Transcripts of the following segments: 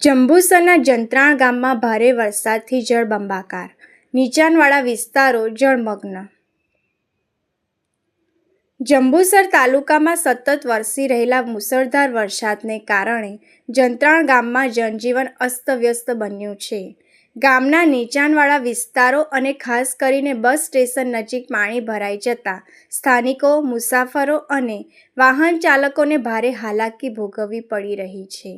જંબુસરના જંત્રાણ ગામમાં ભારે વરસાદથી જળબંબાકાર, નીચાણવાળા વિસ્તારો જળમગ્ન। જંબુસર તાલુકામાં સતત વરસી રહેલા મુશળધાર વરસાદને કારણે જંત્રાણ ગામમાં જનજીવન અસ્તવ્યસ્ત બન્યું છે। ગામના નીચાણવાળા વિસ્તારો અને ખાસ કરીને બસ સ્ટેશન નજીક પાણી ભરાઈ જતા સ્થાનિકો, મુસાફરો અને વાહન ચાલકોને ભારે હાલાકી ભોગવવી પડી રહી છે।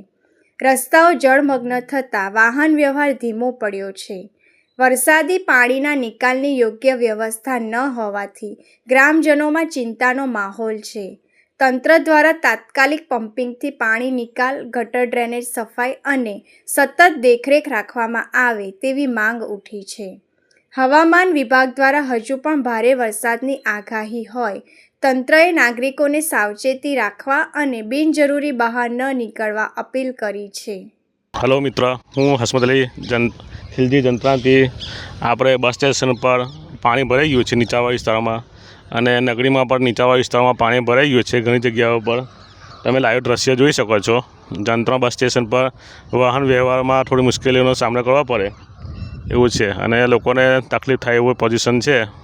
રસ્તાઓ જળમગ્ન થતાં વાહન વ્યવહાર ધીમો પડ્યો છે। વરસાદી પાણીના નિકાલની યોગ્ય વ્યવસ્થા ન હોવાથી ગ્રામજનોમાં ચિંતાનો માહોલ છે। તંત્ર દ્વારા તાત્કાલિક પમ્પિંગથી પાણી નિકાલ, ગટર ડ્રેનેજ સફાઈ અને સતત દેખરેખ રાખવામાં આવે તેવી માંગ ઉઠી છે। હવામાન વિભાગ દ્વારા હજુ પણ ભારે વરસાદની આગાહી હોય તંત્રએ નાગરિકોને સાવચેતી રાખવા અને બિનજરૂરી બહાર ન નીકળવા અપીલ કરી છે। હલો મિત્ર, હું હસમત અલી ખિલજી જંત્રાણથી આપણે બસ સ્ટેશન પર પાણી ભરાઈ ગયું છે નીચાણવાળા વિસ્તારોમાં, અને નગરીમાં પણ નીચાણવાળા વિસ્તારોમાં પાણી ભરાઈ ગયું છે ઘણી જગ્યાઓ પર। તમે લાઈવ દ્રશ્ય જોઈ શકો છો। જંત્રાણ બસ સ્ટેશન પર વાહન વ્યવહારમાં થોડી મુશ્કેલીઓનો સામનો કરવો પડે એવું છે, અને લોકોને તકલીફ થાય એવું પોઝિશન છે।